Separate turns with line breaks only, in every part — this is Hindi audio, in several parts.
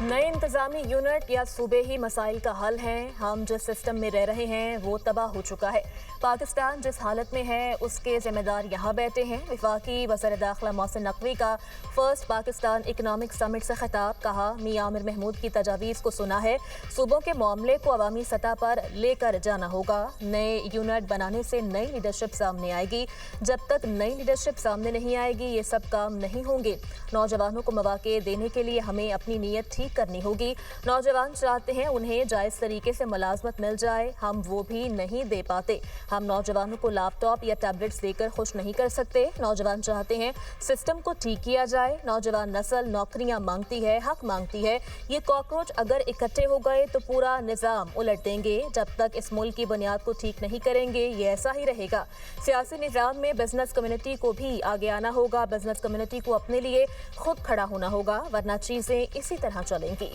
नए इंतजामी यूनिट या सूबे ही मसाइल का हल हैं। हम जिस सिस्टम में रह रहे हैं वो तबाह हो चुका है। पाकिस्तान जिस हालत में है उसके जिम्मेदार यहाँ बैठे हैं। वफाकी वज़ीर दाखिला मोहसिन नकवी का फर्स्ट पाकिस्तान इकनॉमिक समिट से खिताब। कहा, मियां आमिर महमूद की तजावीज़ को सुना है। सूबों के मामले को अवामी सतह पर लेकर जाना होगा। नए यूनिट बनाने से नई लीडरशिप सामने आएगी। जब तक नई लीडरशिप सामने नहीं आएगी ये सब काम नहीं होंगे। नौजवानों को मौके देने के लिए हमें अपनी नीयत ठीक करनी होगी। नौजवान चाहते हैं उन्हें जायज़ तरीके से मुलाजमत मिल जाए, हम वो भी नहीं दे पाते। हम नौजवानों को लैपटॉप या टैबलेट्स देकर खुश नहीं कर सकते। नौजवान चाहते हैं सिस्टम को ठीक किया जाए। नौजवान नस्ल नौकरियां मांगती है, हक मांगती है। ये कॉकरोच अगर इकट्ठे हो गए तो पूरा निज़ाम उलट देंगे। जब तक इस मुल्क की बुनियाद को ठीक नहीं करेंगे ये ऐसा ही रहेगा। सियासी निज़ाम में बिजनेस कम्युनिटी को भी आगे आना होगा। बिजनेस कम्युनिटी को अपने लिए खुद खड़ा होना होगा, वरना चीजें इसी तरह चलेंगी।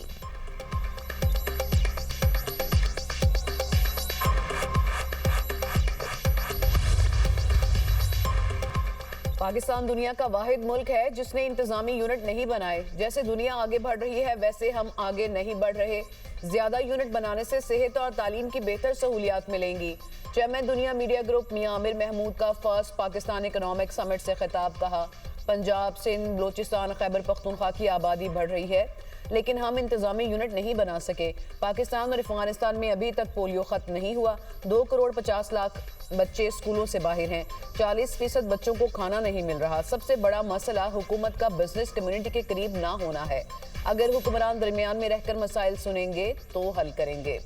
पाकिस्तान दुनिया का वाहिद मुल्क है जिसने इंतजामी यूनिट नहीं बनाए। जैसे दुनिया आगे बढ़ रही है वैसे हम आगे नहीं बढ़ रहे। ज्यादा यूनिट बनाने से सेहत और तालीम की बेहतर सहूलियात मिलेंगी। चेयरमैन दुनिया मीडिया ग्रुप मियां आमिर महमूद का फर्स्ट पाकिस्तान इकनॉमिक समिट से खिताब। कहा, पंजाब, सिंध, बलोचिस्तान, खैबर पख्तूनख्वा की आबादी बढ़ रही है लेकिन हम इंतजामी यूनिट नहीं बना सके। पाकिस्तान और अफगानिस्तान में अभी तक पोलियो खत्म नहीं हुआ। 2 करोड़ 50 लाख बच्चे स्कूलों से बाहर हैं। 40% बच्चों को खाना नहीं मिल रहा। सबसे बड़ा मसला हुकूमत का बिजनेस कम्युनिटी के करीब ना होना है। अगर हुक्मरान दरमियान में रहकर मसाइल सुनेंगे तो हल करेंगे।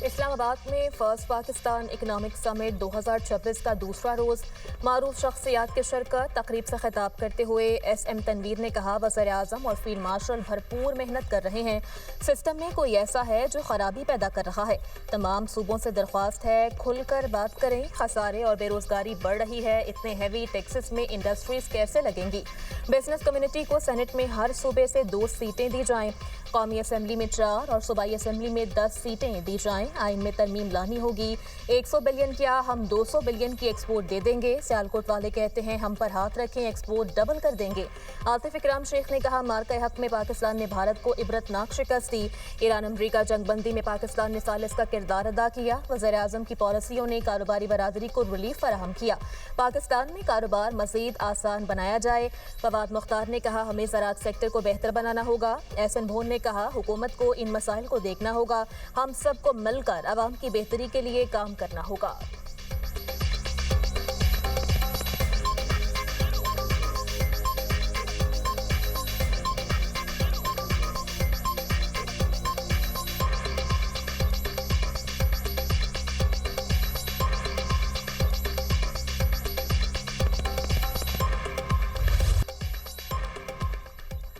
इस्लामाबाद में फर्स्ट पाकिस्तान इकनॉमिक समिट 2026 का दूसरा रोज़। मारूफ शख्सियात की शिरकत। तकरीब से खिताब करते हुए SM तनवीर ने कहा, वज़ीर आज़म और फील्ड मार्शल भरपूर मेहनत कर रहे हैं। सिस्टम में कोई ऐसा है जो खराबी पैदा कर रहा है। तमाम सूबों से दरख्वास्त है खुलकर बात करें। खसारे और बेरोजगारी बढ़ रही है। इतने हैवी टैक्सेस में इंडस्ट्रीज कैसे लगेंगी। बिजनेस कम्युनिटी को सेनेट में हर सूबे से 2 सीटें दी जाएं। कौमी असम्बली में 4 और सूबाई असम्बली में 10 सीटें दी जाएं। आइन में तरमीम लानी होगी। 100 बिलियन क्या हम 200 बिलियन की एक्सपोर्ट दे देंगे। सियालकोट वाले कहते हैं हम पर हाथ रखें, एक्सपोर्ट डबल कर देंगे। आतिफ इकराम शेख ने कहा, मार्का हक में पाकिस्तान ने भारत को इबरतनाक शिकस्त दी। ईरान अमरीका जंगबंदी में पाकिस्तान ने सालिस का किरदार अदा किया। वज़ीर आज़म की पॉलिसियों ने कारोबारी बरादरी को रिलीफ फराहम किया। पाकिस्तान में कारोबार मज़ीद आसान बनाया जाए। फवाद मुख्तार ने कहा, हमें ज़राअत सेक्टर को बेहतर बनाना होगा। एहसन भोन ने कहा, हुकूमत को इन मसाइल को देखना होगा। हम सबको मिलकर आवाम की बेहतरी के लिए काम करना होगा।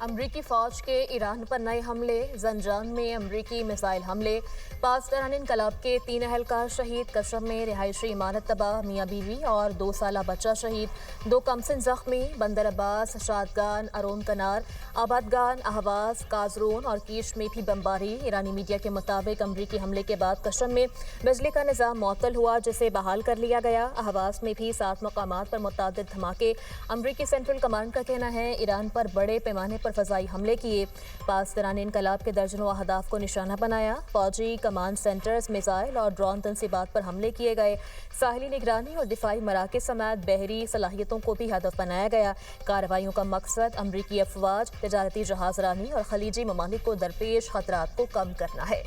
अमरीकी फ़ौज के ईरान पर नए हमले। जंजान में अमरीकी मिसाइल हमले। पास दौरान इनकलाब के 3 अहलकार शहीद। कसम में रिहायशी इमारत तबाह। मियाँ बीवी और 2 साला बच्चा शहीद। 2 कमसिन जख्मी। बंदर अब्बास, शादगान, अरोन कनार, आबादगान, अहवाज, काजरून और कीश में भी बमबारी। ईरानी मीडिया के मुताबिक अमरीकी हमले के बाद कसम में बिजली का निज़ाम मुअत्तल हुआ जिसे बहाल कर लिया गया। अहवाज में भी 7 मकामात पर मुतअद्दिद धमाके। अमरीकी सेंट्रल कमांड का कहना है ईरान पर बड़े पैमाने पर फ़ज़ाई हमले किए। पास दौरान इनकलाब के दर्जनों अहदाफ को निशाना बनाया। फौजी कमांड सेंटर्स, मिसाइल और ड्रोन तंसीबात पर हमले किए गए। साहिली निगरानी और दिफाई मराकज़ समेत बहरी सलाहियतों को भी हदफ बनाया गया। कार्रवाइयों का मकसद अमरीकी अफवाज, तजारती जहाजरानी और खलीजी ममालिक को दरपेश खतरात को कम करना है।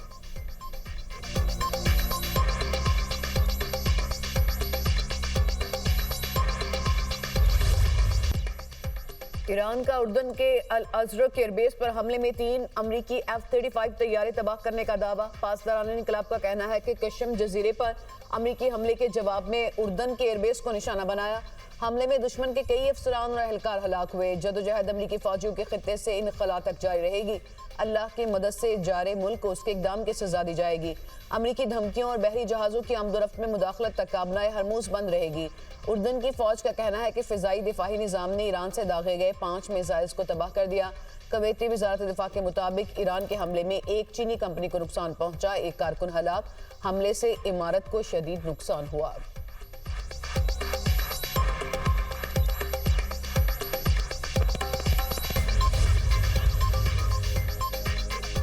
ईरान का उर्दन के अल अज़रक एयरबेस पर हमले में 3 अमरीकी F-35 तैयारे तबाह करने का दावा। पासदारान इनकलाब का कहना है कि कशम जजीरे पर अमरीकी हमले के जवाब में उर्दन के एयरबेस को निशाना बनाया। हमले में दुश्मन के कई अफसरान और अहलकार हलाक हुए। जदोजहद अमरीकी फौजियों के खित्ते से इनखला तक जारी रहेगी। अल्लाह की मदद से जारे मुल्क को उसके इकदाम की सजा दी जाएगी। अमरीकी धमकियों और बहरी जहाज़ों की आमदोरफ्त में मुदाखलत तक काबनाए हरमूज बंद रहेगी। उर्दन की फौज का कहना है कि फ़िज़ाई दिफाही निज़ाम ने ईरान से दागे गए 5 मिसाइल्स को तबाह कर दिया। कवैती वजारत दिफा के मुताबिक ईरान के हमले में एक चीनी कंपनी को नुकसान पहुंचा, एक कारकुन हलाक। हमले से इमारत को शदीद नुकसान हुआ।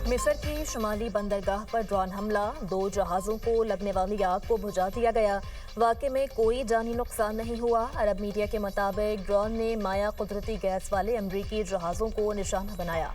मिस्र की शुमाली बंदरगाह पर ड्रोन हमला, 2 जहाजों को लगने वाली आग को बुझा दिया गया। वाक़े में कोई जानी नुकसान नहीं हुआ। अरब मीडिया के मुताबिक ड्रोन ने माया कुदरती गैस वाले अमरीकी जहाजों को निशाना बनाया।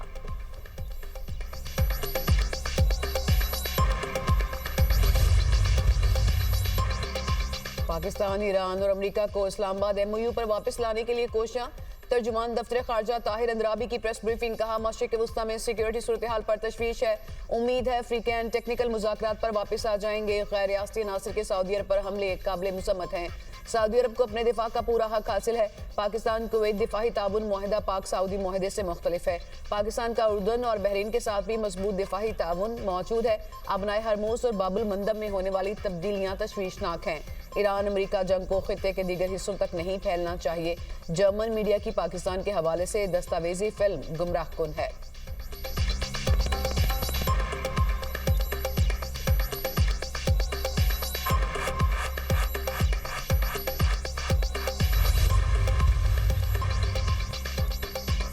पाकिस्तान, ईरान और अमेरिका को इस्लामाबाद MOU पर वापस लाने के लिए कोशियां। तर्जुमान दफ्तर खारजा ताहिर अंद्राबी की प्रेस ब्रीफिंग, कहा मशरिक वस्ता में सिक्योरिटी सूरत हाल पर तशवीश है। उम्मीद है फ्रीकैन टेक्निकल मुज़ाकरात पर वापस आ जाएंगे। गैर रियासती अनासर के सऊदी अरब पर हमले काबिल मुसम्मत हैं। सऊदी अरब को अपने दिफा का पूरा हक हासिल है। पाकिस्तान कुवैत दिफाही ताबुन मुआहिदा पाक सऊदी मुआहिदे से मुख्तलिफ है। पाकिस्तान का उर्दन और बहरीन के साथ भी मजबूत दिफाही ताबुन मौजूद है। अबनाए हरमूस और बाबुल मंदब में होने वाली तब्दीलियां तशवीशनाक हैं। ईरान अमेरिका जंग को खित्ते के दीगर हिस्सों तक नहीं फैलना चाहिए। जर्मन मीडिया की पाकिस्तान के हवाले से दस्तावेजी फिल्म गुमराहकुन है।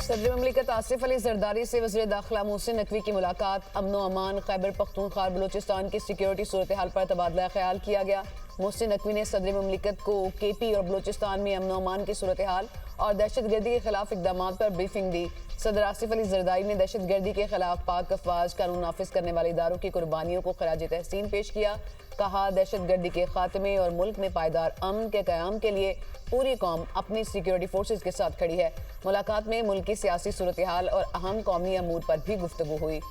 सदर ममलिकत आसिफ अली जरदारी से वज़ीर दाखिला मोहसिन नकवी की मुलाकात। अमन व अमान, खैबर पख्तूनख्वा, बलूचिस्तान की सिक्योरिटी सूरत हाल पर तबादला ख्याल किया गया। मोहसिन नकवी ने सदर ममलिकत को KP और बलूचिस्तान में अमन व अमान की सूरत हाल और दहशतगर्दी के खिलाफ इकदाम पर ब्रीफिंग दी। सदर आसिफ अली जरदारी ने दहशतगर्दी के खिलाफ पाक अफवाज कानून नाफिज करने वाले इदारों की कुर्बानियों को खराज तहसीन पेश किया। कहा दहशतगर्दी के खात्मे और मुल्क में पायदार अमन के क़याम के लिए पूरी कौम अपनी सिक्योरिटी फोर्सेज के साथ खड़ी है। मुलाकात में मुल्क की सियासी सूरत हाल और अहम कौमी अमूर पर भी गुफ्तगू हुई।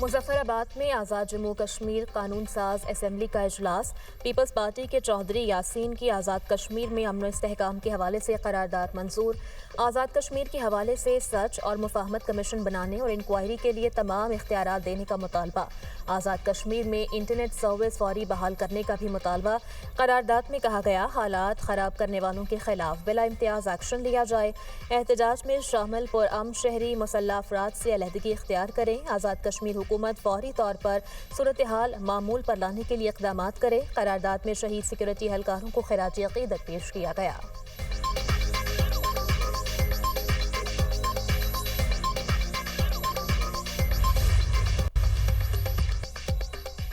मुजफ्फराबाद में आज़ाद जम्मू कश्मीर कानून साज असम्बली का इजलास। पीपल्स पार्टी के चौधरी यासीन की आज़ाद कश्मीर में अमन इस्तेहकाम के हवाले से करारदाद मंजूर। आज़ाद कश्मीर के हवाले से सच और मुफाहमत कमीशन बनाने और इंक्वायरी के लिए तमाम इख्तियारात देने का मुतालबा। आज़ाद कश्मीर में इंटरनेट सर्विस फौरी बहाल करने का भी मुतालबा। करारदाद में कहा गया हालात ख़राब करने वालों के खिलाफ बिला इम्तियाज एक्शन लिया जाए। एहतजाज में शामिल पुरअमन शहरी मुसल्लह अफराद से अलहदगी इख्तियार करें। आज़ाद कश्मीर हुकूमत फौरी तौर पर सूरत हाल मामूल पर लाने के लिए इक़दामात करे। करारदाद में शहीद सिक्योरिटी एहलकारों को खिराज अक़ीदत पेश किया गया।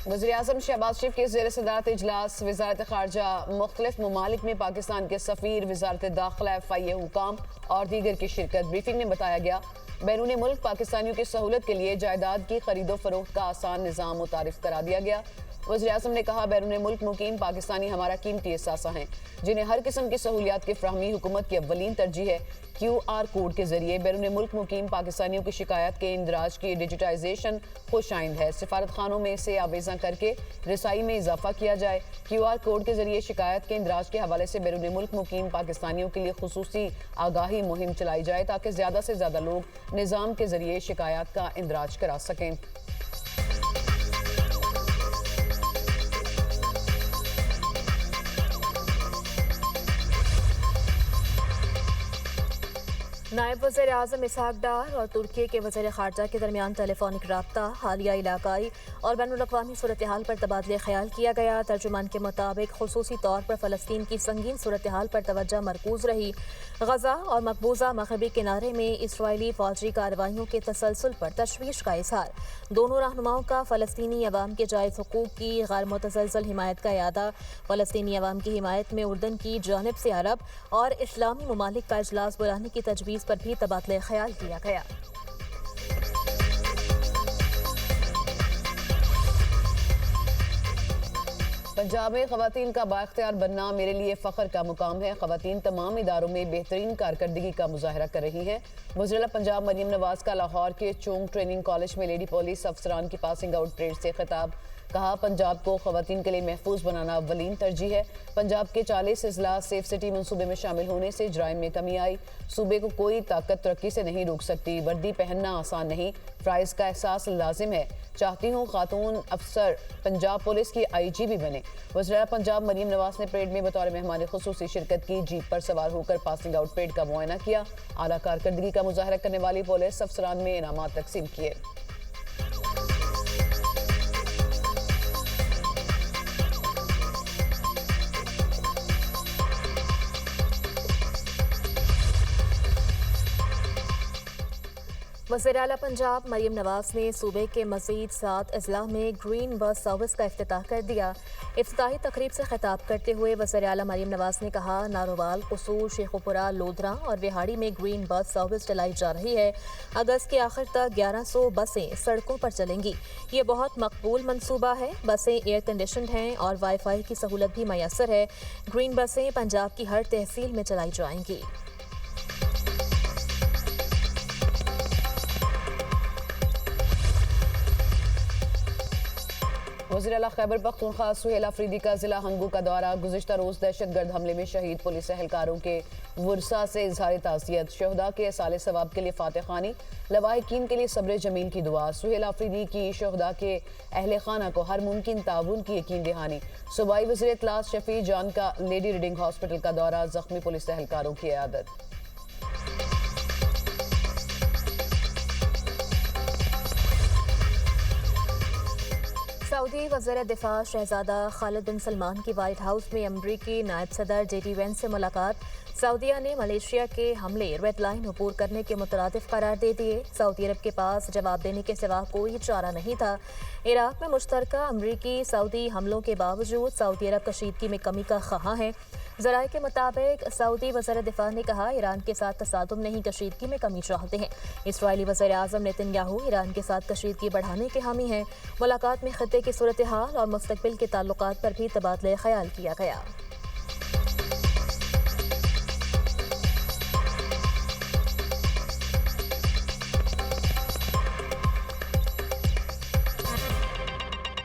वज़ीर-ए-आज़म शहबाज शरीफ के ज़ेर सदारत इजलास। वज़ारत ख़ारजा, मुख्तलिफ ममालिक में पाकिस्तान के सफ़ीर, वज़ारत दाखिला, फ़ाई हुकाम और दीगर की शिरकत। ब्रीफिंग में बताया गया बैरून मुल्क पाकिस्तानियों की सहूलत के लिए जायदाद की खरीदो फरोख्त का आसान निज़ाम मुतारिफ करा दिया गया। वज़ीर-ए-आज़म ने कहा बैरून मुल्क मुकीम पाकिस्तानी हमारा कीमती एहसासा हैं, जिन्हें हर किस्म की सहूलियात की फ्राहमी हुकूमत की अव्वलीन तरजीह है। QR कोड के जरिए बैरून मुल्क मुकीम पाकिस्तानियों की शिकायत के इंदराज की डिजिटाइजेशन खुश आइंद है। सिफारत खानों में से आवेज़ा करके रसाई में इजाफा किया जाए। QR कोड के जरिए शिकायत के इंदराज के हवाले से बैरून मुल्क मुकीम पाकिस्तानियों के लिए खुसूसी आगाही मुहिम चलाई जाए ताकि ज़्यादा से ज़्यादा लोग निज़ाम के जरिए शिकायत का इंदराज करा सकें।
नायब वज़ीर आज़म इसहाक डार और तुर्की के वज़ीर ख़ारजा के दरमियान टेलीफोनिक रब्ता, हालिया इलाकाई और बैनुल-अक़वामी सूरत हाल पर तबादले ख्याल किया गया। तर्जुमान के मुताबिक खुसूसी तौर पर फ़लस्तीन की संगीन सूरत हाल पर तवज्जो मरकूज़ रही। गज़ा और मकबूजा मग़रिबी किनारे में इसराइली फ़ौजी कार्रवाइयों के तसलसल पर तशवीश का इज़हार। दोनों रहनुमाओं का फ़लस्तीनी अवाम के जायज़ हुकूक़ की गैर मुतज़लज़ल हिमायत का इयादा। फ़लस्तीनी अवाम की हिमायत में उर्दन की जानिब से अरब और इस्लामी ममालिक का इजलास बुलाने की तजवीज़ पर भी तबादले ख्याल किया गया।
पंजाब में ख़वातीन का बाइख्तियार बनना मेरे लिए फ़ख्र का मुकाम है। ख़वातीन तमाम इदारों में बेहतरीन कारकर्दगी का मुजाहरा कर रही हैं। वज़ीर पंजाब मरियम नवाज़ का लाहौर के चोंग ट्रेनिंग कॉलेज में लेडी पुलिस अफसरान की पासिंग आउट परेड से खिताब। कहा, पंजाब को खवातीन के लिए महफूज बनाना अव्वलीन तरजीह है। पंजाब के 40 अजला सेफ सिटी मनसूबे में शामिल होने से जराइम में कमी आई। सूबे को कोई ताकत तरक्की से नहीं रोक सकती। वर्दी पहनना आसान नहीं, फ़राइज़ का एहसास लाजिम है। चाहती हूँ खातून अफसर पंजाब पुलिस की IGP बने। वज़ीर पंजाब मरीम नवाज ने परेड में बतौर मेहमान खुसूसी शिरकत की। जीप पर सवार होकर पासिंग आउट परेड का मुआयना किया। आला कारकर्दगी का मुजाहरा करने वाली पुलिस अफसरान में इनामात तकसीम किए।
वज़ीर आला पंजाब मरीम नवाज ने सूबे के मज़ीद 7 अजला में ग्रीन बस सर्विस का इफ्तिताह कर दिया। इफ्तिताही तकरीब से खिताब करते हुए वज़ीर आला मरीम नवाज ने कहा, नारोवाल, कसूर, शेखुपुरा, लोधरा और विहाड़ी में ग्रीन बस सर्विस चलाई जा रही है। अगस्त के आखिर तक 1100 बसें सड़कों पर चलेंगी। ये बहुत मकबूल मनसूबा है। बसें एयर कंडीशनड हैं और वाईफाई की सहूलत भी मैसर है। ग्रीन बसें पंजाब की हर तहसील में चलाई जाएंगी।
वज़ीर आला खैबर पख्तूनख्वा सुहेल अफरीदी का जिला हंगू का दौरा। गुज़िश्ता रोज़ दहशतगर्द हमले में शहीद पुलिस एहलकारों के वर्सा से इजहार ताज़ियत। शहदा के साले सवाब के लिए फातह खानी, लवाहिकीन के लिए सब्र जमील की दुआ। सुहेल अफरीदी की शहदा के अहल खाना को हर मुमकिन ताउन की यकीन दहानी। सूबाई वज़ीर इत्तलात शफी जान का लेडी रीडिंग हॉस्पिटल का दौरा। जख्मी पुलिस एहलकारों की इयादत।
सऊदी वज़ीर दिफा शहजादा खालिद बिन सलमान की व्हाइट हाउस में अमरीकी नायब सदर JD वेंस से मुलाकात। सऊदीया ने मलेशिया के हमले रेड लाइन अबूर करने के मुतरादिफ करार दे दिए। सऊदी अरब के पास जवाब देने के सिवा कोई चारा नहीं था। इराक में मुश्तरका अमरीकी सऊदी हमलों के बावजूद सऊदी अरब कशीदगी में कमी का ख़्वाह है। ज़राए के मुताबिक सऊदी वज़ीर दिफा ने कहा, ईरान के साथ तसादुम नहीं, कशीदगी में कमी चाहते हैं। इसराइली वज़ीर आज़म नेतन्याहू ईरान के साथ कशीदगी बढ़ाने के हामी हैं। मुलाकात में खत्ते की सूरत हाल और मुस्तकबिल के ताल्लुकात पर भी तबादला ख्याल किया गया।